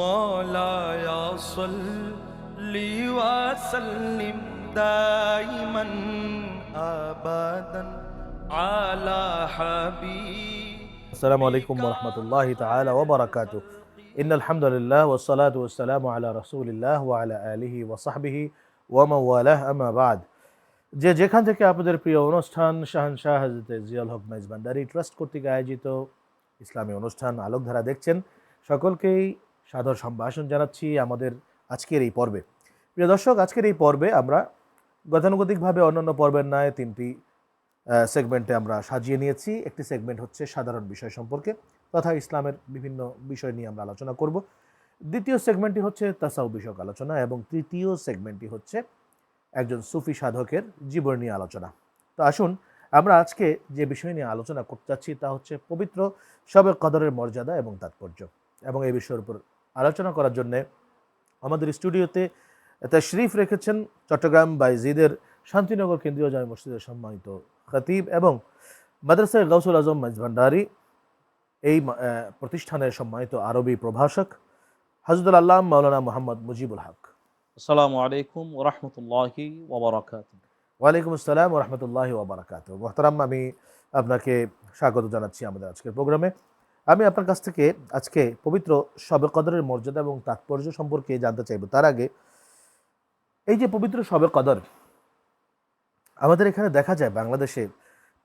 مولاي صل وسلم دائما أبدا على حبيب. আসসালামু আলাইকুম ওরহমতুল্লাহি তাআলা ওয়া বারাকাতুহু। ইন্নাল হামদুলিল্লাহ ওয়াস সালাতু ওয়াস সালামু আলা রাসূলিল্লাহ ওয়া আলা আলিহি ওয়া সাহবিহি ওয়া মান ওয়ালাহ, আম্মা বা'দ। যে যেখান থেকে আপনাদের প্রিয় অনুষ্ঠান শাহনশাহ হযরত জিয়াউল হক মেজবান্ডারি ট্রাস্ট কর্তৃক আয়োজিত ইসলামী অনুষ্ঠান আলোকধারা দেখছেন, সকলকেই সাদর সম্ভাষণ জানাচ্ছি আমাদের আজকের এই পর্বে। প্রিয় দর্শক, আজকের এই পর্বে আমরা গতানুগতিকভাবে অন্যান্য পর্বের ন্যায় তিনটি সেগমেন্টে আমরা সাজিয়ে নিয়েছি। একটি সেগমেন্ট হচ্ছে সাধারণ বিষয় সম্পর্কে তথা ইসলামের বিভিন্ন বিষয় নিয়ে আমরা আলোচনা করব। দ্বিতীয় সেগমেন্টটি হচ্ছে তাসাউফ বিষয়ক আলোচনা এবং তৃতীয় সেগমেন্টটি হচ্ছে একজন সুফি সাধকের জীবন নিয়ে আলোচনা। তো আসুন আমরা আজকে যে বিষয় নিয়ে আলোচনা করতে যাচ্ছি তা হচ্ছে পবিত্র শবে কদরের মর্যাদা এবং তাৎপর্য। এবং এই বিষয়ের উপর আলোচনা করার জন্যে আমাদের স্টুডিওতে তাশরিফ রেখেছেন চট্টগ্রাম বাইজিদের শান্তিনগর কেন্দ্রীয় জামে মসজিদের সম্মানিত খতিব এবং মাদ্রাসায়ে গাউসুল আজম মেজভান্ডারি এই প্রতিষ্ঠানের সম্মানিত আরবি প্রভাষক হযরতুল আল্লামা মাওলানা মুহাম্মদ মুজিবুল হক। আসসালামু আলাইকুম ওয়া রাহমাতুল্লাহি ওয়া বারাকাতুহু। ওয়ালাইকুম আসসালাম ওয়া রাহমাতুল্লাহি ওয়া বারাকাতুহু। মুহতারাম, আমি আপনাকে স্বাগত জানাচ্ছি আমাদের আজকের প্রোগ্রামে। আমি আপনার কাছ থেকে আজকে পবিত্র শবে কদরের মর্যাদা এবং তাৎপর্য সম্পর্কে জানতে চাইব। তার আগে এই যে পবিত্র শবে কদর, আমাদের এখানে দেখা যায় বাংলাদেশে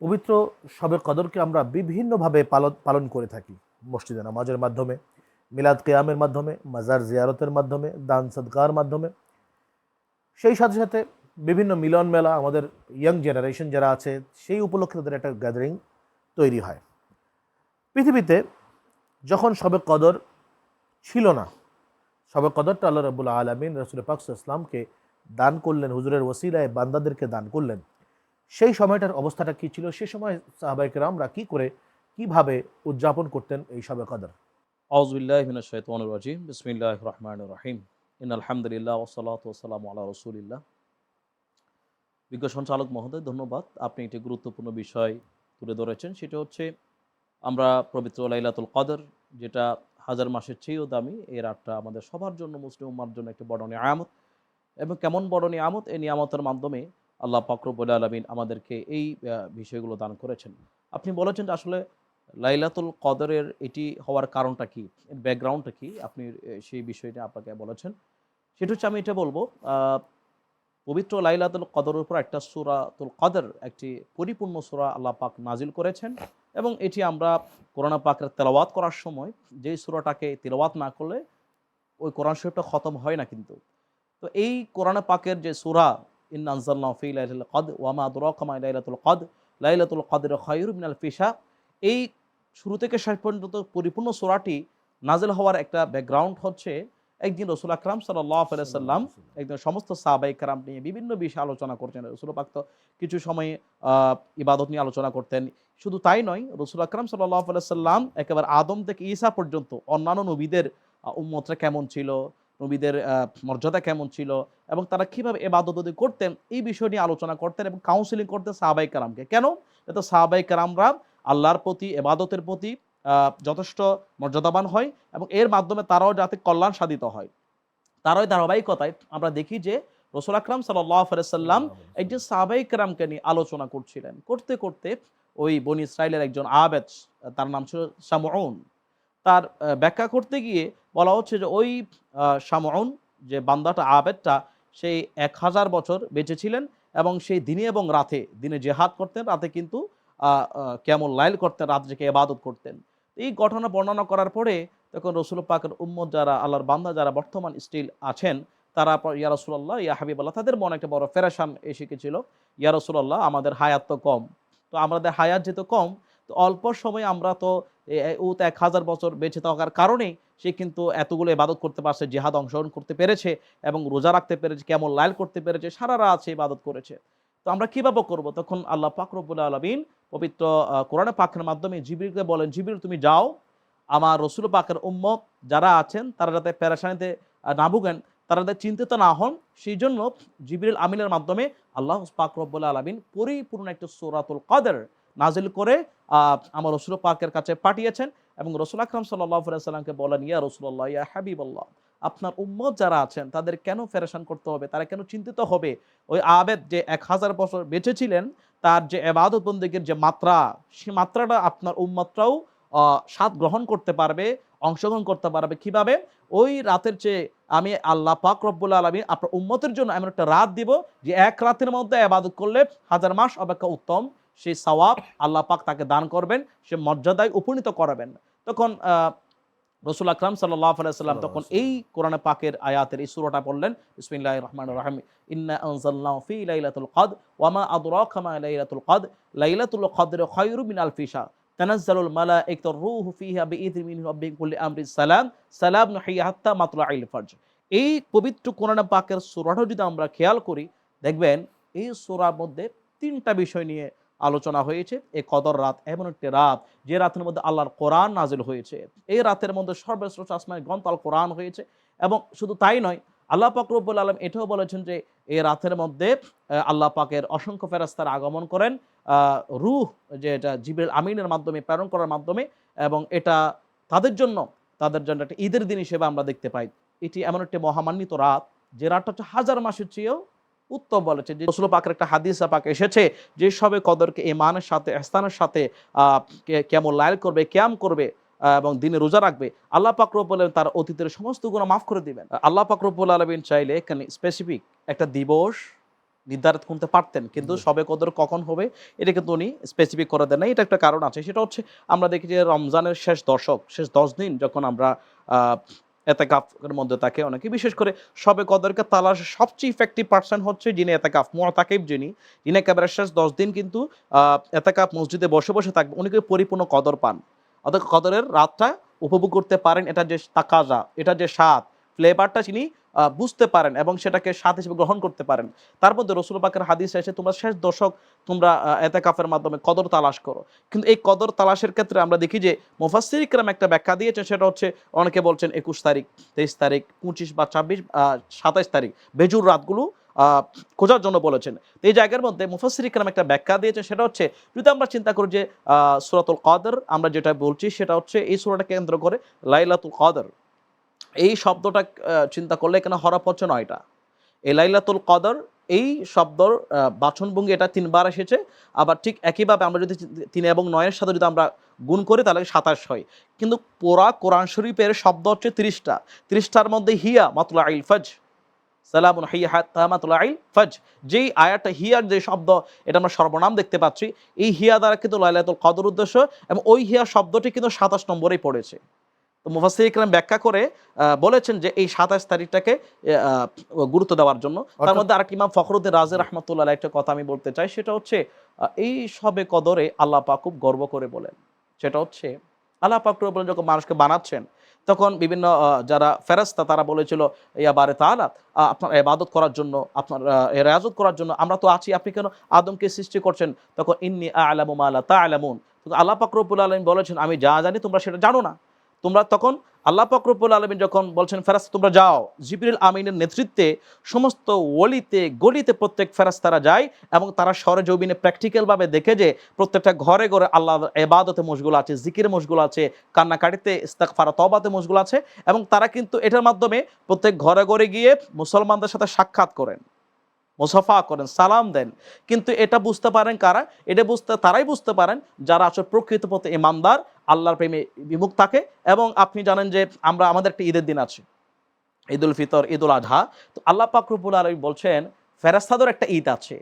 পবিত্র শবে কদরকে আমরা বিভিন্নভাবে পালন করে থাকি। মসজিদে নামাজের মাধ্যমে, মিলাদ কিয়ামের মাধ্যমে, মাজার জিয়ারতের মাধ্যমে, দান সদকার মাধ্যমে, সেই সাথে সাথে বিভিন্ন মিলন মেলা, আমাদের ইয়াং জেনারেশন যারা আছে সেই উপলক্ষে তাদের একটা গ্যাদারিং তৈরি হয়। পৃথিবীতে যখন শবে কদর ছিল না, শবে কদরটা আল্লাহ রাব্বুল আলামিন রাসূল পাক সাল্লাল্লাহু আলাইহি ওয়াসাল্লামকে দান করলেন, হুজুরের ওসিলায় বান্দাদেরকে দান করলেন। সেই সময়টার অবস্থাটা কি ছিল? সে সময় সাহাবায়ে কেরামরা কিভাবে উদযাপন করতেন এই শবে কদর? আউযু বিল্লাহি মিনাশ শাইতানির রাজিম। বিসমিল্লাহির রহমানির রহিম। ইন্নাল হামদুলিল্লাহ ওয়াস সালাতু ওয়াস সালামু আলা রাসূলিল্লাহ। বিজ্ঞ সঞ্চালক মহোদয়, ধন্যবাদ। আপনি একটি গুরুত্বপূর্ণ বিষয় তুলে ধরেছেন। সেটা হচ্ছে আমরা পবিত্র লাইলাতুল কদর, যেটা হাজার মাসের চেয়েও দামি, এর রাতটা আমাদের সবার জন্য, মুসলিম উম্মার জন্য একটি বড় নিয়ামত। এবং কেমন বড় নিয়ামত! এই নিয়ামতের মাধ্যমে আল্লাহ পাক রব্বুল আলামিন আমাদেরকে এই বিষয়গুলো দান করেছেন। আপনি বলেছেন যে আসলে লাইলাতুল কদরের এটি হওয়ার কারণটা কি? এর ব্যাকগ্রাউন্ডটা কি? আপনি সেই বিষয়টা আপনাকে বলেছেন। সেটা হচ্ছে, আমি এটা বলবো, পবিত্র লাইলাতুল কদরের উপর একটা সূরাতুল কদর, একটি পরিপূর্ণ সূরা আল্লাহ পাক নাজিল করেছেন। এবং এটি আমরা কোরআন পাকের তেলাওয়াত করার সময় যেই সূরাটাকে তিলাওয়াত না করলে ওই কোরআন শরীফটা খতম হয় না কিন্তু। তো এই কোরআন পাকের যে সূরা, ইন্না আনজালনাহু ফি লাইলাতুল কদর ওয়া মা আদরাকা মা লাইলাতুল কদর, লাইলাতুল কদর খায়রুম মিনাল ফিশা, এই শুরু থেকে শেষ পর্যন্ত পরিপূর্ণ সূরাটি নাজিল হওয়ার একটা ব্যাকগ্রাউন্ড হচ্ছে, একদিন রাসূল আকরাম সাল্লাল্লাহু আলাইহি ওয়াসাল্লাম একদিন সমস্ত সাহাবায়ে কেরাম নিয়ে বিভিন্ন বিষয়ে আলোচনা করছেন। রাসূল পাক তো কিছু সময় ইবাদত নিয়ে আলোচনা করতেন। শুধু তাই নয়, রাসূল আকরাম সাল্লাল্লাহু আলাইহি ওয়াসাল্লাম একেবারে আদম থেকে ঈসা পর্যন্ত অন্যান্য নবীদের উম্মতরা কেমন ছিল, নবীদের মর্যাদা কেমন ছিল এবং তারা কিভাবে ইবাদত করতেন, এই বিষয় নিয়ে আলোচনা করতেন এবং কাউন্সেলিং করতেন সাহাবায়ে কেরামকে। কেন? যাতে সাহাবায়ে কেরামরা আল্লাহর প্রতি, ইবাদতের প্রতি যথেষ্ট মর্যাদাবান হয় এবং এর মাধ্যমে তারাও যাতে কল্যাণ সাধিত হয়। তারই ধারাবাহিকতায় আমরা দেখি যে রাসূল আকরাম সাল্লাল্লাহু আলাইহি ওয়াসাল্লাম একজন সাহাবায়ে কেরামকে নিয়ে আলোচনা করছিলেন। করতে করতে ওই বনী ইসরাইলের একজন আবেদ, তার নাম ছিল শামউন, তার ব্যাখ্যা করতে গিয়ে বলা হচ্ছে যে ওই শামউন, যে বান্দাটা, আবেদটা, সেই ১০০০ বছর বেঁচে ছিলেন এবং সেই দিনে এবং রাতে, দিনে জিহাদ করতেন, রাতে কিন্তু কিয়ামুল লাইল করতেন, রাত জেগে ইবাদত করতেন। এই ঘটনা বর্ণনা করার পরে তখন রাসূল পাকের উম্মত যারা, আল্লাহর বান্দা যারা বর্তমান স্টিল আছেন, তারা ইয়া রাসূলুল্লাহ, ইয়া হাবিবাল্লাহ, তাদের মনে একটা বড় পেরেশান এসে গেছিল। ইয়া রাসূলুল্লাহ, আমাদের হায়াত তো কম। তো আমাদের হায়াত যেহেতু কম, তো অল্প সময়ে আমরা তো ও তো ১০০০ বছর বেঁচে থাকার কারণেই সে কিন্তু এতগুলো ইবাদত করতে পারছে, জিহাদ অংশগ্রহণ করতে পেরেছে এবং রোজা রাখতে পেরেছে, কিয়ামুল লাইল করতে পেরেছে, সারা রাত সে ইবাদত করেছে। তো আমরা কিভাবে করব? তখন আল্লাহ পাক রব্বুল আলামিন পবিত্র কোরআন পাকের মাধ্যমে জিবরিলকে বলেন, জিবরিল তুমি যাও, আমার রাসূল পাকের উম্মত যারা আছেন তারা যাতে পেরেশানিতে না ভোগেন, তারা যাতে চিন্তিত না হন, সেইজন্য জিবরিল আমিনের মাধ্যমে আল্লাহ পাক রব্বুল আলামিন পরিপূর্ণ একটা সূরাতুল কদর নাজিল করে আমার রাসূল পাকের কাছে পাঠিয়েছেন এবং রাসূল আকরাম সাল্লাল্লাহু আলাইহি সাল্লামকে বলেন, ইয়া রাসূলুল্লাহ, ইয়া হাবিবাল্লাহ, আপনার উম্মত যারা আছেন তাদের কেন পেরেশান করতে হবে, তারা কেন চিন্তিত হবে? ওই আবেদ যে 1000 বছর বেঁচে ছিলেন, তার যে ইবাদত বন্দেগীর যে মাত্রা, সেই মাত্রাটা আপনার উম্মতরাও স্বাদ গ্রহণ করতে পারবে, অংশগ্রহণ করতে পারবে। কিভাবে? ওই রাতের চেয়ে আমি আল্লাহ পাক রব্বুল আলামিন আপনার উম্মতের জন্য এমন একটা রাত দিব যে এক রাতের মধ্যে ইবাদত করলে 1000 মাস অপেক্ষা উত্তম সেই সওয়াব আল্লাহ পাক তাকে দান করবেন, সে মর্যাদায় উপনীত করাবেন। তখন রাসূল আকরাম সাল্লাল্লাহু আলাইহি ওয়াসাল্লাম তখন এই কোরআন পাকের আয়াতের এই সূরাটা পড়লেন, বিসমিল্লাহির রহমানির রহিম, ইন্না আনজালনাহু ফি লাইলাতুল কদর ওয়া মা আদরাকা মা লাইলাতুল কদর, লাইলাতুল কদর খায়রুম মিন আলফি শাহর, তানাজ্জালুল মালায়েকাতুর রূহু ফিহা বিইذনি মিন রাব্বিহিম কুল্লি আমরিন সালাম, সালামুন হিয়া হাত্তা মাতলাইল ফজর। এই পবিত্র কোরআন পাকের সূরাটা যদি আমরা খেয়াল করি, দেখবেন এই সূরার মধ্যে তিনটা বিষয় নিয়ে আলোচনা হয়েছে। এই কদর রাত এমন একটি রাত যে রাতের মধ্যে আল্লাহর কোরআন নাজিল হয়েছে। এই রাতের মধ্যে সর্বশ্রেষ্ঠ আসমানি গ্রন্থ আল কোরআন হয়েছে। এবং শুধু তাই নয়, আল্লাহ পাক রব্বুল আলামিন এটাও বলেছেন যে এই রাতের মধ্যে আল্লাহ পাকের অসংখ্য ফেরেশতারা আগমন করেন রূহ, যে এটা জিবরিল আমিনের মাধ্যমে প্রেরণ করার মাধ্যমে, এবং এটা তাদের জন্য একটা ঈদের দিন হিসেবে আমরা দেখতে পাই। এটি এমন একটি মহামান্বিত রাত যে রাতটা হচ্ছে 1000 মাসের চেয়েও উত্তম বলেছে। যে রাসূল পাকের একটা হাদিস পাক এসেছে যে সবে কদরকে ঈমানের সাথে ইহসানের সাথে কিয়ামুল লাইল করবে, কিয়াম করবে এবং দিনে রোজা রাখবে, আল্লাহ পাক রব্বুল আলামিন তার অতীতের সমস্ত গুনাহ মাফ করে দিবেন। আল্লাহ পাক রব্বুল আলামিন চাইলে এখানে স্পেসিফিক একটা দিবস নির্ধারিত করতে পারতেন, কিন্তু সবে কদর কখন হবে এটা কিন্তু উনি স্পেসিফিক করে দেন না। এটা একটা কারণ আছে, সেটা হচ্ছে আমরা দেখি যে রমজানের শেষ 10 দিন যখন আমরা এতেকাফের মধ্যে থাকে অনেকে, বিশেষ করে সবে কদরকে তালাশ সবচেয়ে ইফেক্টিভ পারসন হচ্ছে যিনি এতেকাফ মুতাকিব, যিনি একেবারে শেষ 10 দিন কিন্তু এতেকাফ মসজিদে বসে বসে থাকবে, উনি কিন্তু পরিপূর্ণ কদর পান। অর্থাৎ কদরের রাতটা উপভোগ করতে পারেন, এটা যে তাকাজা, এটা যে স্বাদ, ফ্লেভারটা তিনি বুঝতে পারেন এবং সেটাকে স্বাদ হিসেবে গ্রহণ করতে পারেন। তার মধ্যে রাসূল পাকের হাদিস এসে তোমরা শেষ দশক তোমরা এতেকাফের মাধ্যমে কদর তালাশ করো। কিন্তু এই কদর তালাশের ক্ষেত্রে আমরা দেখি যে মুফাসসির ইকরাম একটা ব্যাখ্যা দিয়েছেন, সেটা হচ্ছে অনেকে বলছেন 21 তারিখ, 23 তারিখ, 25 বা 26, 27 তারিখ বেজুর রাতগুলো খোঁজার জন্য বলেছেন। তো এই জায়গার মধ্যে মুফাসসির ইকরাম একটা ব্যাখ্যা দিয়েছেন, সেটা হচ্ছে যদি আমরা চিন্তা করি যে সূরাতুল কদর আমরা যেটা বলছি সেটা হচ্ছে এই সূরাটাকে কেন্দ্র করে লাইলাতুল কদর, এই শব্দটা চিন্তা করলে এখানে হরফ হচ্ছে 9টা। এই লাইলাতুল কদর এই শব্দর বাচনভঙ্গি এটা 3 বার এসেছে। আবার ঠিক একইভাবে আমরা যদি 3 এবং 9 এর সাথে যদি আমরা গুণ করি তাহলে 27 হয়। কিন্তু পুরা কোরআন শরীফের শব্দ হচ্ছে 30টা। 30টার মধ্যে হিয়া মাতলাইল ফজর, সালামুন হিয়া হাত্তা মাতলাইল ফজর, যেই আয়াতটা হিয়ার যে শব্দ এটা আমরা সর্বনাম দেখতে পাচ্ছি, এই হিয়া দ্বারা কিন্তু লাইলাতুল কদর উদ্দেশ্য, এবং ওই হিয়া শব্দটি কিন্তু 27 নম্বরেই পড়েছে। তো মুফাসসির ইকরাম ব্যাখ্যা করে বলেছেন যে এই 27 তারিখটাকে গুরুত্ব দেওয়ার জন্য। তার মধ্যে আরেকটা ইমাম ফখরুদ্দিন রাজি রাহমাতুল্লাহ আলাইহি একটা কথা আমি বলতে চাই, সেটা হচ্ছে এই সবে কদরে আল্লাহ পাক খুব গর্ব করে বলেন, সেটা হচ্ছে আল্লাহ পাক বলেন যখন মানুষকে বানাচ্ছেন তখন বিভিন্ন যারা ফেরেশতা তারা বলেছিল ইয়া বারে তাআলা আপনার ইবাদত করার জন্য, আপনার রিয়াজত করার জন্য আমরা তো আছি, আপনি কেন আদমকে সৃষ্টি করছেন? তখন ইন্নী আ'লামু মা লা তা'লামুন, আল্লাহ পাক রব্বুল আলামিন বলেছেন আমি যা জানি তোমরা সেটা জানো না। তোমরা তখন আল্লাহ পাক রব্বুল আলামিন যখন বলছেন ফেরেশতা তোমরা যাও, জিবরিল আমিনের নেতৃত্বে সমস্ত ওলিতে গলিতে প্রত্যেক ফেরেশতারা যায় এবং তারা সরেজমিনে প্র্যাকটিক্যালভাবে দেখে যে প্রত্যেকটা ঘরে ঘরে আল্লাহর ইবাদতে মশগুল আছে, জিকিরে মশগুল আছে, কান্নাকাটিতে ইস্তিগফার তওবাতে মশগুল আছে, এবং তারা কিন্তু এটার মাধ্যমে প্রত্যেক ঘরে ঘরে গিয়ে মুসলমানদের সাথে সাক্ষাৎ করেন, মুসাফা করেন, সালাম দেন। কিন্তু এটা বুঝতে পারেন কারা? এটা তারাই বুঝতে পারেন যারা আসলে প্রকৃতপক্ষে ঈমানদার, আল্লাহর প্রেমে বিমুখ থাকে। এবং আপনি জানেন যে আমাদের একটা ঈদের দিন আছে, ঈদুল ফিতর, ঈদুল আজহা। তো আল্লাহ পাক রব্বুল আলামিন বলছেন ফেরেশতাদের একটা ঈদ আছে,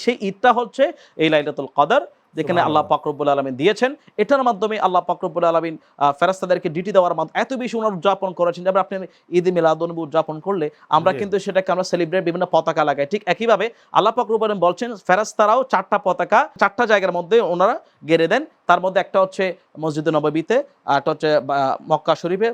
সেই ঈদটা হচ্ছে এই লাইলাতুল কদর, যেখানে আল্লাহ পাক রব্বুল আলামিন দিয়েছেন। এটার মাধ্যমে আল্লাহ পাক রব্বুল আলামিন ফেরেশতাদেরকে ডিউটি দেওয়ার মাধ্যমে এত বেশি ওনারা উদযাপন করেছেন। যেমন আপনি ঈদ মিলাদুন্নবী উদযাপন করলে আমরা কিন্তু সেটাকে আমরা সেলিব্রেট বিভিন্ন পতাকা লাগাই, ঠিক একইভাবে আল্লাহ পাক রব্বুল আলামিন বলছেন ফেরেশতারাও 4টা পতাকা 4টা জায়গার মধ্যে ওনারা গেড়ে দেন। তার মধ্যে একটা হচ্ছে মসজিদে নববীতে, আরটা হচ্ছে মক্কা শরীফে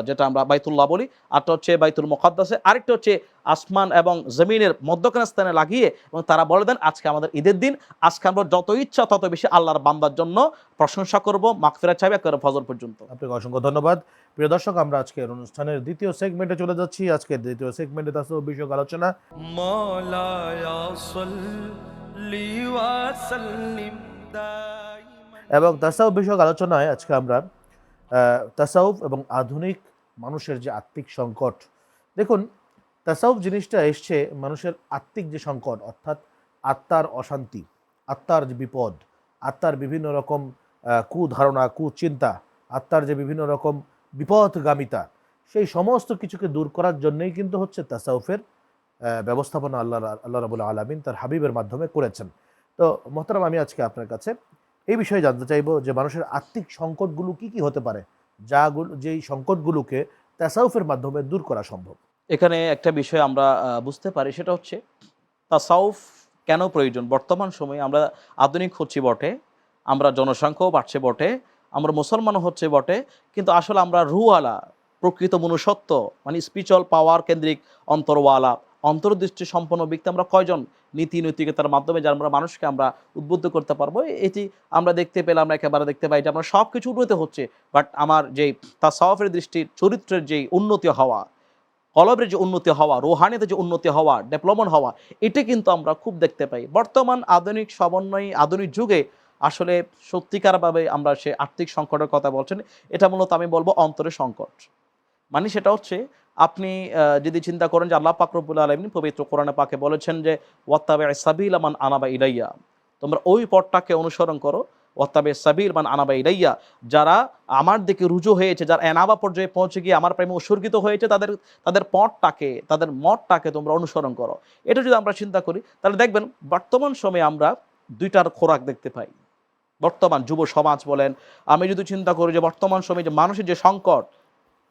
যেটা আমরা বাইতুল্লাহ বলি, আরটা হচ্ছে বাইতুল মুকাদ্দাসে, আরেকটা হচ্ছে আসমান এবং জমিনের মধ্যখানে স্থানে লাগিয়ে, এবং তারা বলে দেন আজকে আমাদের ঈদের দিন, আজকে আমরা যত ইচ্ছা তত বেশি আল্লাহর বান্দার জন্য প্রশংসা করব, মাগফিরাত চাইব একেবারে ফজর পর্যন্ত। আপনাকে অসংখ্য ধন্যবাদ। প্রিয় দর্শক, আমরা আজকের অনুষ্ঠানের দ্বিতীয় সেগমেন্টে চলে যাচ্ছি। আজকের দ্বিতীয় সেগমেন্টে তাসawwuf বিষয়ক আলোচনা। মাওলায়া সাল্লি ওয়া সাল্লিম দাইমান। এবং তাসawwuf বিষয়ক আলোচনায় আজকে আমরা তাসাউফ এবং আধুনিক মানুষের যে আত্মিক সংকট। দেখুন, তাসাউফ জিনিসটা এসছে মানুষের আত্মিক যে সংকট, অর্থাৎ আত্মার অশান্তি, আত্মার যে বিপদ, আত্মার বিভিন্ন রকম কুধারণা, কুচিন্তা, আত্মার যে বিভিন্ন রকম বিপদগামিতা, সেই সমস্ত কিছুকে দূর করার জন্যই কিন্তু হচ্ছে তাসাউফের ব্যবস্থাপনা আল্লাহ রাব্বুল আলামিন তার হাবিবের মাধ্যমে করেছেন। তো মোহতারাম, আমি আজকে আপনার কাছে এই বিষয়ে জানতে চাইবো যে মানুষের আত্মিক সংকটগুলো কি কি হতে পারে, যেই সংকটগুলোকে তাসাউফের মাধ্যমে দূর করা সম্ভব। এখানে একটা বিষয় আমরা বুঝতে পারি, সেটা হচ্ছে তাসাউফ কেন প্রয়োজন। বর্তমান সময়ে আমরা আধুনিক হচ্ছি বটে, আমরা জনসংখ্যাও বাড়ছে বটে, আমরা মুসলমানও হচ্ছে বটে, কিন্তু আসলে আমরা রুওয়ালা, প্রকৃত মনুষ্যত্ব মানে স্পিরিচুয়াল পাওয়ার কেন্দ্রিক অন্তরওয়ালা, অন্তর্দৃষ্টি সম্পন্ন ব্যক্তি আমরা কয়জন নীতি নৈতিকতার মাধ্যমে যারা আমরা মানুষকে আমরা উদ্বুদ্ধ করতে পারবো। এটি আমরা দেখতে পেলে আমরা একেবারে দেখতে পাই যে আমরা সব কিছু উন্নতি হচ্ছে, বাট আমার যেই তাসাউফের দৃষ্টির চরিত্রের যেই উন্নতি হওয়া, কলবের যে উন্নতি হওয়া, রুহানিতে যে উন্নতি হওয়া, ডেভেলপমেন্ট হওয়া, এটা কিন্তু আমরা খুব দেখতে পাই। বর্তমান আধুনিক সমন্বয়, আধুনিক যুগে আসলে সত্যিকারভাবে আমরা সে আর্থিক সংকটের কথা বলছেন, এটা মূলত আমি বলবো অন্তরের সংকট। মানে সেটা হচ্ছে আপনি যদি চিন্তা করেন যে আল্লাহ পাক রব্বুল আলামিন পবিত্র কোরআনে পাকে বলেছেন যে ওয়াত্তাবি সাবিলা মান আনাবা ইলাইয়া, তোমরা ওই পথটাকে অনুসরণ করো, ওয়াত্তাবি সাবিল মান আনাবা ইলাইয়া, যারা আমার দিকে রুজু হয়েছে, যারা এনাবা পর্যায়ে পৌঁছে গিয়ে আমার প্রেমে উৎসর্গিত হয়েছে, তাদের পথটাকে, তাদের মতটাকে তোমরা অনুসরণ করো। এটা যদি আমরা চিন্তা করি তাহলে দেখবেন বর্তমান সময়ে আমরা দুইটার খোরাক দেখতে পাই। বর্তমান যুব সমাজ বলেন, আমি যদি চিন্তা করি যে বর্তমান সময়ে যে মানুষের যে সংকট,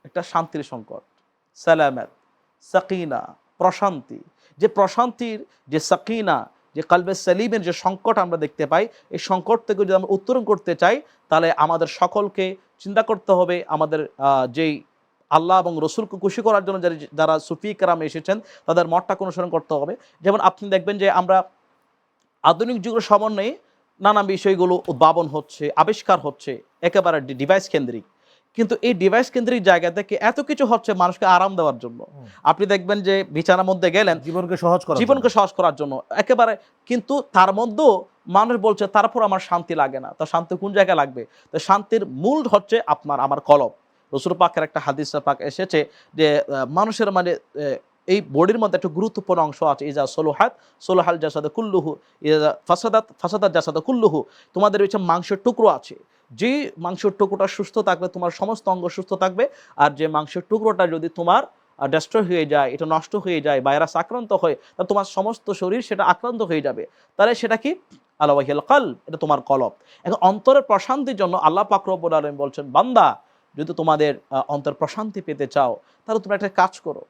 একটা শান্তির সংকট, সালামাত, সাকিনা, প্রশান্তি, যে প্রশান্তির যে সাকিনা, যে কালবে সালিমের যে সংকট আমরা দেখতে পাই, এই সংকট থেকে যদি আমরা উত্তরণ করতে চাই তাহলে আমাদের সকলকে চিন্তা করতে হবে আমাদের যেই আল্লাহ এবং রসুলকে খুশি করার জন্য যারা সুফি কেরাম এসেছেন তাদের মতটাকে অনুসরণ করতে হবে। যেমন আপনি দেখবেন যে আমরা আধুনিক যুগের সমন্বয়ে নানা বিষয়গুলো উদ্ভাবন হচ্ছে, আবিষ্কার হচ্ছে, একেবারে ডিভাইস কেন্দ্রিক, কিন্তু এই ডিভাইস কেন্দ্রিক জায়গা থেকে এত কিছু হচ্ছে মানুষকে আরাম দেওয়ার জন্য। আপনি দেখবেন যে বিছানার মধ্যে গেলেন জীবনকে সহজ করার জন্য একেবারে, কিন্তু তার মধ্যেও মানুষ বলছে তারপর আমার শান্তি লাগে না। তো শান্তি কোন জায়গায় লাগবে? তো শান্তির মূল হচ্ছে আমার কলব। রসুল পাকের একটা হাদিস পাক এসেছে যে মানুষের মানে এই বডির মধ্যে একটা গুরুত্বপূর্ণ অংশ আছে, ইজা সোলোহাল জাসাদ কুল্লুহু, ইজা ফাসাদাত জাসাদ কুল্লুহু, তোমাদের হচ্ছে মাংসের টুকরো আছে, যে মাংসের টুকরোটা সুস্থ থাকবে তোমার সমস্ত অঙ্গ সুস্থ থাকবে, আর যে মাংসের টুকরোটা যদি তোমার ডেস্ট্রয় হয়ে যায়, এটা নষ্ট হয়ে যায়, ভাইরাস আক্রান্ত হয়, তাহলে তোমার সমস্ত শরীর সেটা আক্রান্ত হয়ে যাবে। তাহলে সেটা কি? আলা ওয়াহিয়াল কলব, এটা তোমার কলব। এখন অন্তরের প্রশান্তির জন্য আল্লাহ পাক রব্বুল আলামিন বলছেন, বান্দা যদি তোমাদের অন্তর প্রশান্তি পেতে চাও তাহলে তোমরা একটা কাজ করো।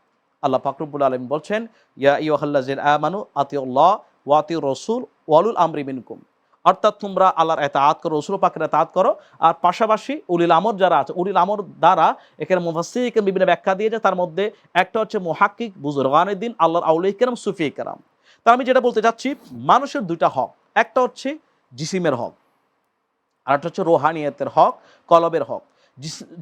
আল্লাহ পাক রব্বুল আলামিন বলছেন, ইয়া আইয়ুহাল্লাযিনা আমানু আতিউল্লাহ ওয়া আতিউর রাসূল ওয়া উলুল আমরি মিনকুম, অর্থাৎ তোমরা আল্লাহর ইতাআত করো, রাসূল পাকের ইতাআত করো, আর পাশাপাশি উলিল আমর যারা আছে, উলিল আমর দ্বারা এখানে মুফাসসিরিন বিভিন্ন ব্যাখ্যা দিয়েছে, তার মধ্যে একটা হচ্ছে মুহাক্কিক বুজুরগানে দিন, আল্লাহর আউলিয়া কেরাম, সুফি কেরাম। তা আমি যেটা বলতে চাচ্ছি, মানুষের দুইটা হক, একটা হচ্ছে জিসিমের হক, আর একটা হচ্ছে রোহানিয়তের হক, কলবের হক।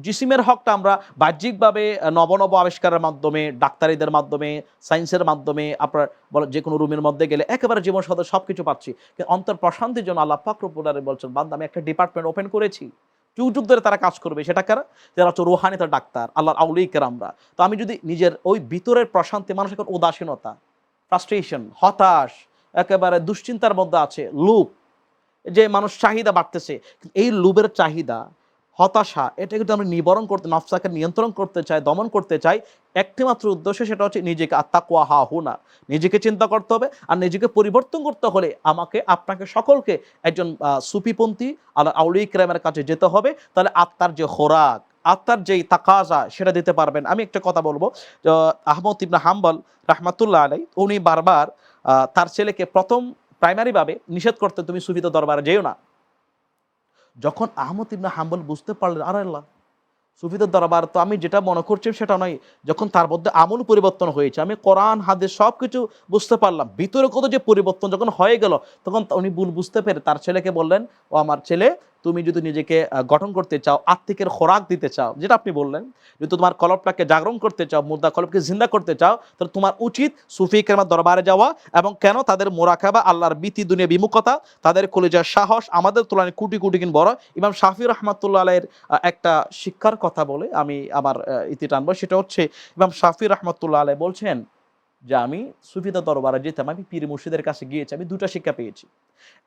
জিসিমের হকটা আমরা বাহ্যিকভাবে নব আবিষ্কারের মাধ্যমে, ডাক্তারিদের মাধ্যমে, সায়েন্সের মাধ্যমে, আপনার যে কোনো রুমের মধ্যে গেলে একেবারে জীবন সাথে সব কিছু পাচ্ছি, কিন্তু অন্তর প্রশান্তির জন্য আল্লাহ পাক রব্বুল আলামিন বলছেন, বান্দা আমি একটা ডিপার্টমেন্ট ওপেন করেছি, যুগ ধরে তারা কাজ করবে। সেটা কারা? যারা হচ্ছে রুহানিয়তের ডাক্তার, আল্লাহর আউলিয়া কেরামরা। তো আমি যদি নিজের ওই ভিতরের প্রশান্তি, মানুষের উদাসীনতা, ফ্রাস্ট্রেশন, হতাশ, একেবারে দুশ্চিন্তার মধ্যে আছে, লোভ, যে মানুষ চাহিদা বাড়তেছে, এই লোভের চাহিদা, হতাশা, এটা কিন্তু আমরা নিবারণ করতে, নফসাকে নিয়ন্ত্রণ করতে চাই, দমন করতে চাই, একটি মাত্র উদ্দেশ্য, সেটা হচ্ছে নিজেকে আত্তাকওয়া হা হুনা, নিজেকে চিন্তা করতে হবে। আর নিজেকে পরিবর্তন করতে হলে আমাকে, আপনাকে, সকলকে একজন সুফিপন্থী আল্লাহ আউলিয়া কেরামের কাছে যেতে হবে। তাহলে আত্মার যে খোরাক, আত্মার যেই তাকাজা, সেটা দিতে পারবেন। আমি একটা কথা বলবো, আহমদ ইবনে হাম্বল রাহমাতুল্লাহ আলাইহি, উনি বারবার তার ছেলেকে প্রথম প্রাইমারিভাবে নিষেধ করতে, তুমি সুফিত দরবারে যেও না। যখন আহমদ ইবনে হাম্বল বুঝতে পারলেন, আরে আল্লাহ, সুফিদের দরবার তো আমি যেটা মনে করছি সেটা নয়, যখন তার মধ্যে আমূল পরিবর্তন হয়েছে, আমি কোরআন হাদিস সব কিছু বুঝতে পারলাম, ভিতরে কত যে পরিবর্তন যখন হয়ে গেল, তখন উনি ভুল বুঝতে পেরে তার ছেলেকে বললেন, ও আমার ছেলে, তুমি যদি নিজেকে গঠন করতে চাও, আত্মিকের খোরাক দিতে চাও, যেটা আপনি বললেন, যদি তোমার কলবটাকে জাগরণ করতে চাও, মুর্দা কলবকে জিন্দা করতে চাও, তাহলে তোমার উচিত সুফি কেরামের দরবারে যাওয়া। এবং কেন? তাদের মোরাকাবা, আল্লাহর ভীতি, দুনিয়া বিমুখতা, তাদের কলিজার সাহস আমাদের তুলনায় কোটি কোটি গুণ বড়। ইমাম শাফি রহমাতুল্লাহ আলাইহির একটা শিক্ষার কথা বলে আমি আমার ইতি টানবো। সেটা হচ্ছে ইমাম শাফি রহমাতুল্লাহ আলাইহি বলছেন যে আমি সুফিদের দরবারে যেতাম, আমি পীর মুর্শিদের কাছে গিয়েছি, আমি দুটা শিক্ষা পেয়েছি।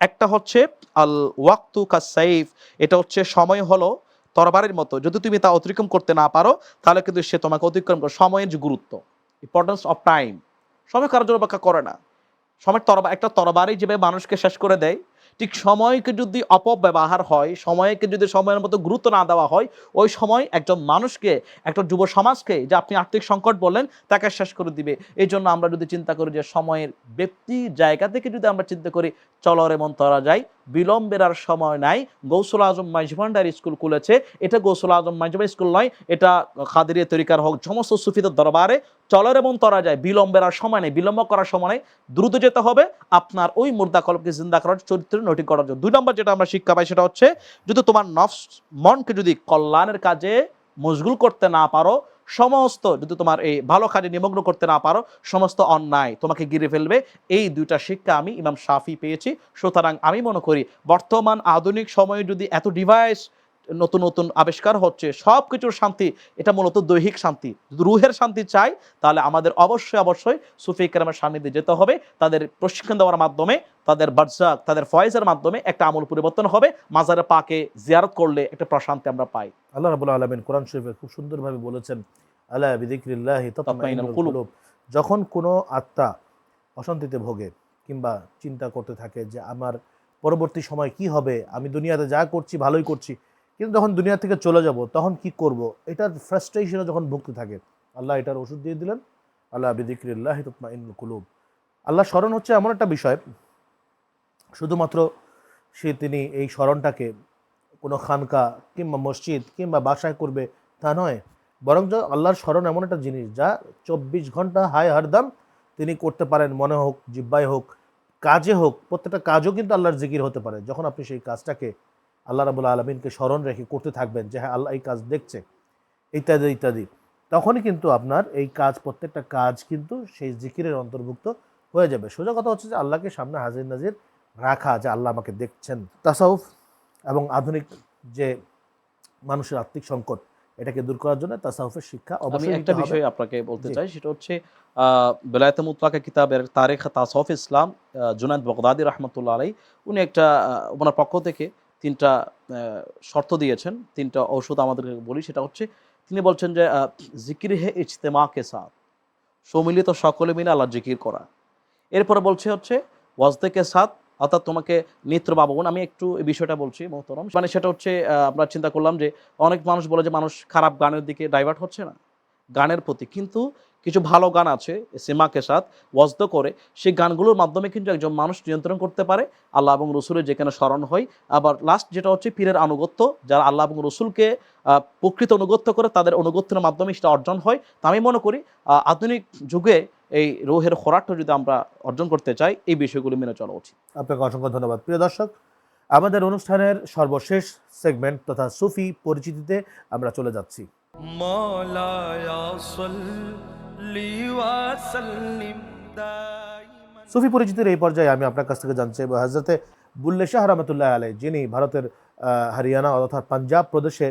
একটা হচ্ছে আল ওয়াক্তু কাসাইফ, এটা হচ্ছে সময় হলো তরবারের মতো, যদি তুমি তা অতিক্রম করতে না পারো তাহলে কিন্তু সে তোমাকে অতিক্রম করে। সময়ের যে গুরুত্ব, ইম্পর্টেন্স অফ টাইম, সময় কারোর জন্য অপেক্ষা করে না। সময় একটা তরবারি যেভাবে মানুষকে শেষ করে দেয়, ঠিক সময়কে যদি অপব্যবহার হয়, সময়কে যদি সময়ের মতো গুরুত্ব না দেওয়া হয়, ওই সময় একজন মানুষকে, একটা যুব সমাজকে, যে আপনি আর্থিক সংকট বললেন, তাকে শেষ করে দিবে। এই জন্য আমরা যদি চিন্তা করি যে সময়ের ব্যক্তি জায়গা থেকে যদি আমরা চিন্তা করি, চলো রে মন তরা যায়, বিলম্বের আর সময় নাই। গৌসুল আজম মাইজভান্ডার স্কুল খুলেছে, এটা গৌসুল আজম মাইজভান্ডার স্কুল নয়, এটা কাদেরিয়া তরিকার হোক, সমস্ত সুফিদের দরবারে চলার এবং তরা যায়, বিলম্বের আর সময় নেই, বিলম্ব করার সময় নেই, দ্রুত যেতে হবে আপনার ওই মুর্দা কলবকে জিন্দা করার, চরিত্র নৈতিক করার জন্য। 2 নম্বর যেটা আমরা শিক্ষা পাই সেটা হচ্ছে, যদি তোমার নফস মনকে যদি কল্যাণের কাজে মশগুল করতে না পারো, সমস্ত যদি তোমার এই ভালো কাজে নিমগ্ন করতে না পারো, সমস্ত অন্যায় তোমাকে ঘিরে ফেলবে। এই 2টা শিক্ষা আমি ইমাম শাফি পেয়েছি। সুতরাং আমি মনে করি বর্তমান আধুনিক সময়ে যদি এত ডিভাইস, নতুন নতুন আবিষ্কার হচ্ছে, সব কিছুর শান্তি এটা মূলত দৈহিক শান্তি। যদি রুহের শান্তি চাই, তাহলে আমাদের অবশ্যই অবশ্যই সুফি কেরামের সান্নিধ্যে যেতে হবে। তাদের প্রশিক্ষণ দেওয়ার মাধ্যমে, তাদের বারজাক, তাদের ফয়েজের মাধ্যমে একটা আমল পরিবর্তন হবে। মাজারে পাকে জিয়ারত করলে একটা প্রশান্তি আমরা পাই। আল্লাহ রাব্বুল আলামিন কোরআন শরীফে খুব সুন্দরভাবে বলেছেন, আলা বিযিকরিল্লাহি তাতমাইন্নুল কুলুব। যখন কোনো আত্মা অশান্তিতে ভোগে কিংবা চিন্তা করতে থাকে যে আমার পরবর্তী সময় কি হবে, আমি দুনিয়াতে যা করছি ভালোই করছি, কিন্তু যখন দুনিয়া থেকে চলে যাব তখন কি করব, এটার ফ্রাস্ট্রেশনে যখন ভুগতে থাকে, আল্লাহ এটার ওষুধ দিয়ে দিলেন, আলা বিযিকরিল্লাহি তাতমাইন্নুল কুলুব। আল্লাহ স্মরণ হচ্ছে এমন একটা বিষয়, শুধুমাত্র তিনি এই স্মরণটাকে কোনো খানকা কিংবা মসজিদ কিংবা বাসায় করবে তা নয়, বরং আল্লাহর স্মরণ এমন একটা জিনিস যা 24 ঘন্টা হায় হরদম তিনি করতে পারেন, মনে হোক, জিব্বায় হোক, কাজে হোক, প্রত্যেকটা কাজও কিন্তু আল্লাহর জিকির হতে পারে। যখন আপনি সেই কাজটাকে আল্লাহ রাব্বুল আলামিনকে স্মরণ রেখে করতে থাকবেন যে হ্যাঁ আল্লাহ এই কাজ দেখছে, ইত্যাদি ইত্যাদি, তখনই কিন্তু আপনার এই কাজ, প্রত্যেকটা কাজ কিন্তু সেই জিকিরের অন্তর্ভুক্ত হয়ে যাবে। সোজা কথা হচ্ছে যে আল্লাহকে সামনে হাজির নাজির রাখা, যে আল্লাহ আমাকে দেখছেন। তাসাউফ এবং আধুনিক যে মানুষের আত্মিক সংকট, এটাকে দূর করার জন্য তাসাউফের শিক্ষা আমি অবশ্যই একটা নিতে হবে। বিষয় আপনাকে বলতে জি। চাই, সেটা হচ্ছে বেলায়েতে মুতলাকা কিতাবের তারিখ তাসাউফ ইসলাম, জুনায়েদ বাগদাদি রহমতুল্লাহ আলাই, উনি একটা ওনার পক্ষ থেকে 3টা শর্ত দিয়েছেন, 3টা ঔষধ আমাদেরকে বলি। সেটা হচ্ছে, তিনি বলছেন যে জিকির হে ইজতেমা কে সাথ, সম্মিলিত সকলে মিলে আল্লাহর জিকির করা। এরপরে বলছে হচ্ছে ওয়াজদে কে সাথ, অর্থাৎ তোমাকে নিত্য বাবন। আমি একটু এই বিষয়টা বলছি মোহতরম, মানে সেটা হচ্ছে আমরা চিন্তা করলাম যে অনেক মানুষ বলে যে মানুষ খারাপ গানের দিকে ডাইভার্ট হচ্ছে না, গানের প্রতি, কিন্তু কিছু ভালো গান আছে সিমাকে সাথ ওয়াজদ করে, সেই গানগুলোর মাধ্যমে কিন্তু একজন মানুষ নিয়ন্ত্রণ করতে পারে আল্লাহ এবং রসুলের যেখানে স্মরণ হয়। আবার লাস্ট যেটা হচ্ছে পীরের আনুগত্য, যারা আল্লাহ এবং রসুলকে প্রকৃত অনুগত্য করে, তাদের অনুগত্যের মাধ্যমে সেটা অর্জন হয়। তা আমি মনে করি আধুনিক যুগে এই রোহের খোরাকটা যদি আমরা অর্জন করতে চাই, এই বিষয়গুলো মেনে চলা উচিত। আপনাকে অসংখ্য ধন্যবাদ। প্রিয় দর্শক, আমাদের অনুষ্ঠানের সর্বশেষ সেগমেন্ট তথা সুফি পরিচিতিতে আমরা চলে যাচ্ছি। مولاي صل وسلم دائما। সুফি পরিচিতির এই পর্যায়ে আমি আপনার কাছ থেকে জানতে চাইব, হযরতে বুল্লে শাহ রহমতুল্লাহ আলাই, যিনি ভারতের হরিয়ানা অর্থাৎ পাঞ্জাব প্রদেশে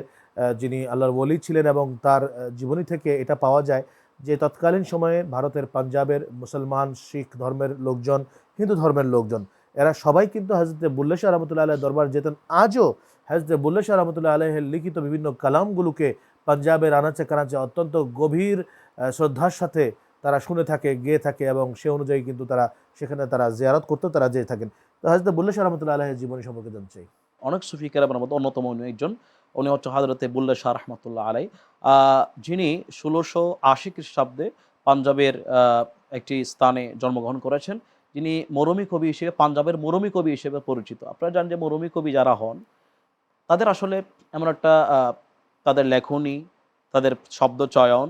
যিনি আল্লাহর ওলি ছিলেন, এবং তার জীবনী থেকে এটা পাওয়া যায় যে তৎকালীন সময়ে ভারতের পাঞ্জাবের মুসলমান, শিখ ধর্মের লোকজন, হিন্দু ধর্মের লোকজন, এরা সবাই কিন্তু হযরতে বুল্লে শাহ রহমতুল্লাহ আলাই দরবার যেতেন। আজও হযরতে বুল্লে শাহ রহমতুল্লাহ আলাইহের লিখিত বিভিন্ন কালামগুলোকে পাঞ্জাবের আনাচে কানাচে অত্যন্ত গভীর শ্রদ্ধার সাথে তারা শুনে থাকে, গেয়ে থাকে, এবং সে অনুযায়ী কিন্তু তারা সেখানে তারা জিয়ারত করতে তারা যেয়ে থাকেন। তো হযরত বুল্লে শাহ রহমতুল্লাহ আলাইহির জীবনী সম্পর্কে জানতে চাই। অনেক সুফি কেরামের মধ্যে অন্যতম উনি একজন। উনি হচ্ছে হযরতে বুল্লে শাহ রহমতুল্লাহ আলাই, যিনি 1680 খ্রিস্টাব্দে পাঞ্জাবের একটি স্থানে জন্মগ্রহণ করেছেন। যিনি মরমী কবি হিসেবে, পাঞ্জাবের মরমী কবি হিসেবে পরিচিত। আপনারা জানেন যে মরমী কবি যারা হন, তাদের আসলে এমন একটা তাদের লেখনী, তাদের শব্দ চয়ন,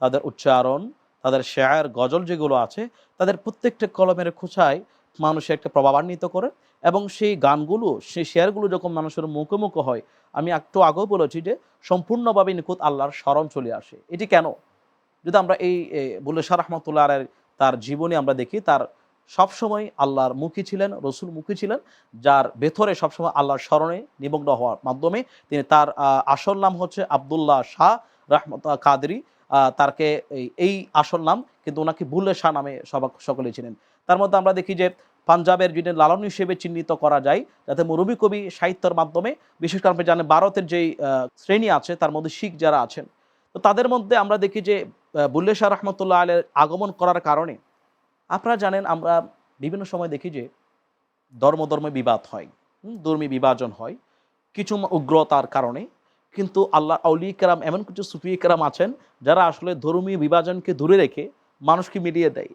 তাদের উচ্চারণ, তাদের শেয়ার গজল যেগুলো আছে, তাদের প্রত্যেকটা কলমের খোঁচায় মানুষের একটা প্রভাবান্বিত করে, এবং সেই গানগুলো, সেই শেয়ারগুলো যখন মানুষের মুখে মুখে হয়, আমি একটু আগেও বলেছি যে সম্পূর্ণভাবে নিখুঁত আল্লাহর স্মরণ চলে আসে। এটি কেন? যদি আমরা এই বুল্লে শাহ রহমতুল্লাহ আলাইহির তার জীবনী আমরা দেখি, তার সবসময় আল্লাহর মুখী ছিলেন, রসুল মুখী ছিলেন, যার ভেতরে সবসময় আল্লাহর স্মরণে নিমগ্ন হওয়ার মাধ্যমে তিনি, তার আসল নাম হচ্ছে আবদুল্লাহ শাহ রহমত কাদরি, তারকে এই আসল নাম, কিন্তু ওনাকে বুল্লে শাহ নামে সকলেই ছিলেন। তার মধ্যে আমরা দেখি যে পাঞ্জাবের যিনি লালন হিসেবে চিহ্নিত করা যায়, যাতে মুরবি কবি সাহিত্যের মাধ্যমে, বিশেষ করে আপনি জানেন ভারতের যেই শ্রেণী আছে তার মধ্যে শিখ যারা আছেন, তো তাদের মধ্যে আমরা দেখি যে বুল্লে শাহ রহমতুল্লাহ আলাইহির আগমন করার কারণে, আপনারা জানেন আমরা বিভিন্ন সময় দেখি যে ধর্মে বিবাদ হয়, ধর্মী বিভাজন হয় কিছু উগ্রতার কারণে, কিন্তু আল্লাহ আউলি কেরাম, এমন কিছু সুফি কেরাম আছেন যারা আসলে ধর্মীয় বিভাজনকে দূরে রেখে মানুষকে মিলিয়ে দেয়,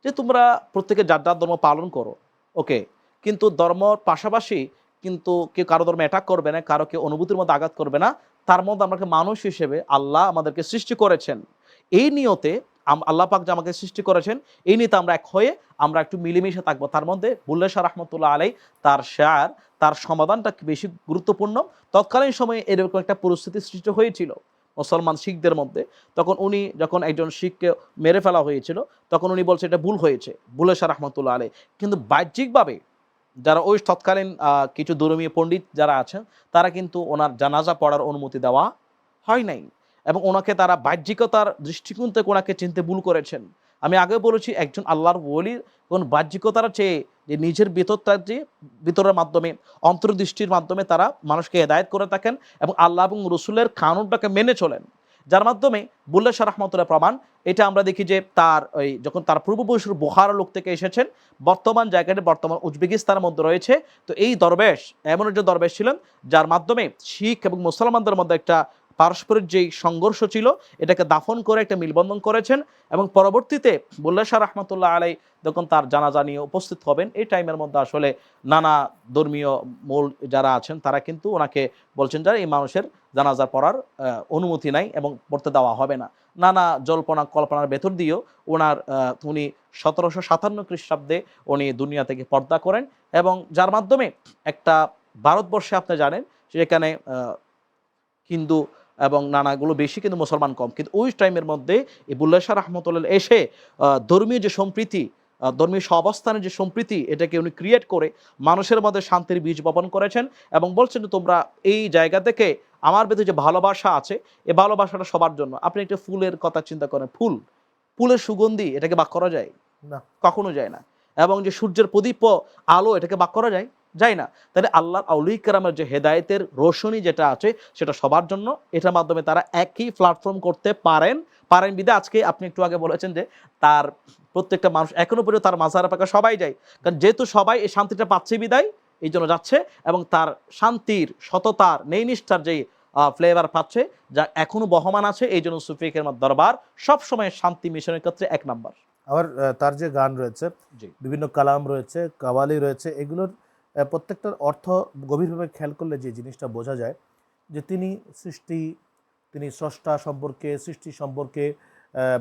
যে তোমরা প্রত্যেকে যার যার ধর্ম পালন করো, ওকে, কিন্তু ধর্মর পাশাপাশি কিন্তু কেউ কারো ধর্মে অ্যাটাক করবে না, কারো কেউ অনুভূতির মধ্যে আঘাত করবে না। তার মধ্যে আমাকে মানুষ হিসেবে আল্লাহ আমাদেরকে সৃষ্টি করেছেন, এই নিয়তে আল্লাহ পাক যে আমাকে সৃষ্টি করেছেন, এই নিয়তে আমরা এক হয়ে আমরা একটু মিলেমিশে থাকবো। তার মধ্যে বুল্লে শাহ রহমতুল্লাহ আলাইহি তার শেয়ার, তার সমাধানটা বেশি গুরুত্বপূর্ণ। তৎকালীন সময়ে এরকম একটা পরিস্থিতি সৃষ্টি হয়েছিল মুসলমান শিখদের মধ্যে। তখন উনি যখন একজন শিখকে মেরে ফেলা হয়েছিল, তখন উনি বলছে এটা ভুল হয়েছে, বুল্লে শাহ রহমতুল্লাহ আলাইহি। কিন্তু বাহ্যিকভাবে যারা ওই তৎকালীন কিছু ধর্মীয় পণ্ডিত যারা আছেন, তারা কিন্তু ওনার জানাজা পড়ার অনুমতি দেওয়া হয় নাই, এবং ওনাকে তারা বাহ্যিকতার দৃষ্টিকোণ থেকে ওনাকে চিনতে ভুল করেছেন। আমি আগে বলেছি, একজন আল্লাহর ওলির কোন বাহ্যিকতার চেয়ে যে নিজের ভিতরটা, যে ভিতরের মাধ্যমে, অন্তর্দৃষ্টির মাধ্যমে তারা মানুষকে হেদায়েত করে থাকেন এবং আল্লাহ এবং রসুলের কানুনটাকে মেনে চলেন, যার মাধ্যমে বুল্লে শাহ রহমতুল্লাহ প্রমাণ। এটা আমরা দেখি যে তার ওই যখন তার পূর্বপুরুষের বুখারা লোক থেকে এসেছেন, বর্তমান জায়গাটি বর্তমান উজবেকিস্তানের মধ্যে রয়েছে। তো এই দরবেশ এমন একজন দরবেশ ছিলেন যার মাধ্যমে শিখ এবং মুসলমানদের মধ্যে একটা পারস্পরিক যেই সংঘর্ষ ছিল, এটাকে দাফন করে একটা মিলবন্ধন করেছেন, এবং পরবর্তীতে বুল্লে শাহ রহমতুল্লাহ আলাইহি যখন তার জানাজা নিয়ে উপস্থিত হবেন, এই টাইমের মধ্যে আসলে নানা ধর্মীয় মূল যারা আছেন তারা কিন্তু ওনাকে বলছেন যে এই মানুষের জানাজা পড়ার অনুমতি নাই এবং পড়তে দেওয়া হবে না। নানা জল্পনা কল্পনার ভেতর দিয়েও উনি 1757 খ্রিস্টাব্দে উনি দুনিয়া থেকে পর্দা করেন, এবং যার মাধ্যমে একটা ভারতবর্ষে আপনি জানেন সেখানে হিন্দু এবং নানাগুলো বেশি, কিন্তু মুসলমান কম, কিন্তু ওই টাইমের মধ্যে এই বুল্লে শাহ রহমতুল্লাহ এসে ধর্মীয় যে সম্প্রীতি, ধর্মীয় অবস্থানের যে সম্প্রীতি, এটাকে উনি ক্রিয়েট করে মানুষের মধ্যে শান্তির বীজ বপন করেছেন, এবং বলছেন যে তোমরা এই জায়গা থেকে আমার ভেতরে যে ভালোবাসা আছে, এই ভালোবাসাটা সবার জন্য। আপনি একটা ফুলের কথা চিন্তা করেন, ফুলের সুগন্ধি, এটাকে বাক করা যায়? না। কখনো যায় না। এবং যে সূর্যের প্রদীপ আলো, এটাকে বাক করা যায়? যায় না। তাহলে আল্লাহর আউলিয়া কেরামের যে হেদায়েতের রোশনী যেটা আছে, সেটা সবার জন্য, এটার মাধ্যমে তারা একই প্ল্যাটফর্ম করতে পারেন বিধায় আজকে আপনি একটু আগে বলেছেন যে তার প্রত্যেকটা মানুষ এখনো পর্যন্ত তার মাজার পাকা সবাই যায়, কারণ যেহেতু সবাই এই শান্তিটা পাচ্ছে বিদায় এই জন্য যাচ্ছে, এবং তার শান্তির, সততার, ন্যায়নিষ্ঠার যেই ফ্লেভার পাচ্ছে, যা এখনো বহমান আছে, এই জন্য সুফি কেরামের দরবার সবসময় শান্তি মিশনের ক্ষেত্রে 1 নাম্বার। আবার তার যে গান রয়েছে, জি, বিভিন্ন কালাম রয়েছে, কাওয়ালি রয়েছে, এগুলোর প্রত্যেকটার অর্থ গভীরভাবে খেয়াল করলে যে জিনিসটা বোঝা যায় যে তিনি সৃষ্টি, তিনি স্রষ্টা সম্পর্কে, সৃষ্টি সম্পর্কে,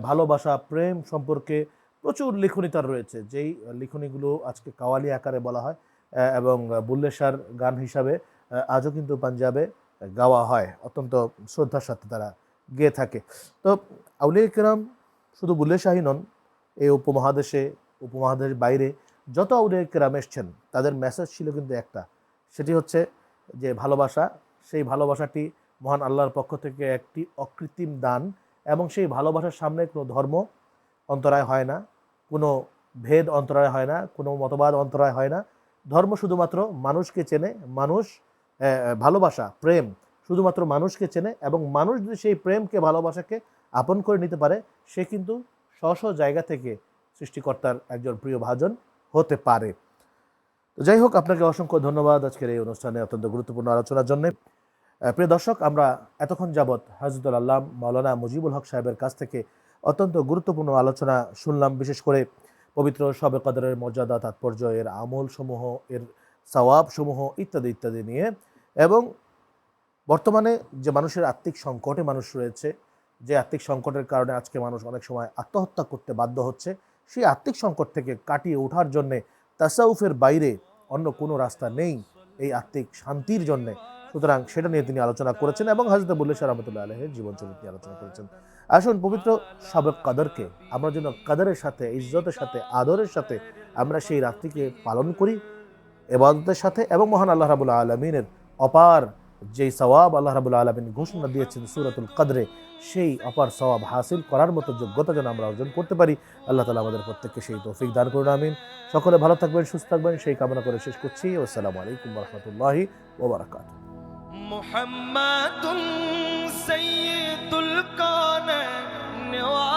ভালোবাসা, প্রেম সম্পর্কে প্রচুর লিখনী তার রয়েছে, যেই লিখনীগুলো আজকে কাওয়ালি আকারে বলা হয়, এবং বুল্লে শাহর গান হিসাবে আজও কিন্তু পাঞ্জাবে গাওয়া হয়, অত্যন্ত শ্রদ্ধার সাথে তারা গেয়ে থাকে। তো আউলিয়া কেরাম শুধু বুল্লে শাহই নন, এই উপমহাদেশ বাইরে যত আউলিয়া কেরাম এসছেন, তাদের মেসেজ ছিল কিন্তু একটা, সেটি হচ্ছে যে ভালোবাসা, সেই ভালোবাসাটি মহান আল্লাহর পক্ষ থেকে একটি অকৃত্রিম দান, এবং সেই ভালোবাসার সামনে কোনো ধর্ম অন্তরায় হয় না, কোনো ভেদ অন্তরায় হয় না, কোনো মতবাদ অন্তরায় হয় না। ধর্ম শুধুমাত্র মানুষকে চেনে, মানুষ ভালোবাসা, প্রেম শুধুমাত্র মানুষকে চেনে, এবং মানুষ যদি সেই প্রেমকে, ভালোবাসাকে আপন করে নিতে পারে, সে কিন্তু স্ব জায়গা থেকে সৃষ্টিকর্তার একজন প্রিয় ভাজন হতে পারে। তো যাই হোক, আপনাকে অসংখ্য ধন্যবাদ আজকের এই অনুষ্ঠানে অত্যন্ত গুরুত্বপূর্ণ আলোচনার জন্য। প্রিয় দর্শক, আমরা এতক্ষণ যাবৎ হযরতুল আল্লামা মাওলানা মুজিবুল হক সাহেবের কাছ থেকে অত্যন্ত গুরুত্বপূর্ণ আলোচনা শুনলাম, বিশেষ করে পবিত্র শবে কদরের মর্যাদা, তাৎপর্য, এর আমলসমূহ, এর সওয়াবসমূহ ইত্যাদি ইত্যাদি নিয়ে, এবং বর্তমানে যে মানুষের আত্মিক সংকটে মানুষ রয়েছে, যে আত্মিক সংকটের কারণে আজকে মানুষ অনেক সময় আত্মহত্যা করতে বাধ্য হচ্ছে, সেই আত্মিক সংকট থেকে কাটিয়ে ওঠার জন্যে তাসাউফের বাইরে অন্য কোনো রাস্তা নেই এই আত্মিক শান্তির জন্যে। সুতরাং সেটা নিয়ে তিনি আলোচনা করেছেন এবং হযরত বুল্লে শাহ রহমতুল্লাহ আলাইহির জীবন চরিত্র নিয়ে আলোচনা করেছেন। আসুন পবিত্র শবে কদরকে আমরা যেন কদরের সাথে, ইজ্জতের সাথে, আদরের সাথে আমরা সেই রাত্রিকে পালন করি ইবাদতের সাথে, এবং মহান আল্লাহ রাব্বুল আলামিনের অপার যেই সওয়াব আল্লাহ রাব্বুল আলামিন ঘোষণা দিয়েছেন সূরাতুল কদরে, সেই অপার সওয়াব হাসিল করার মতো যোগ্যতা যেন আমরা অর্জন করতে পারি। আল্লাহ তাআলা আমাদের প্রত্যেককে সেই তৌফিক দান করুন, আমিন। সকলে ভালো থাকবেন, সুস্থ থাকবেন, সেই কামনা করে শেষ করছি। আসসালামু আলাইকুম ওয়া রাহমাতুল্লাহি ওয়া বারাকাতুহু। মুহাম্মাদুন সাইয়্যিদুল কাওনাইন ওয়া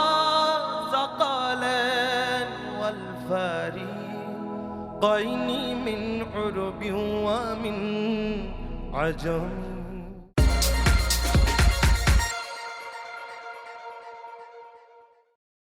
সাকালান ওয়াল ফারিকাইনি মিন উরবি ওয়া মিন আজম।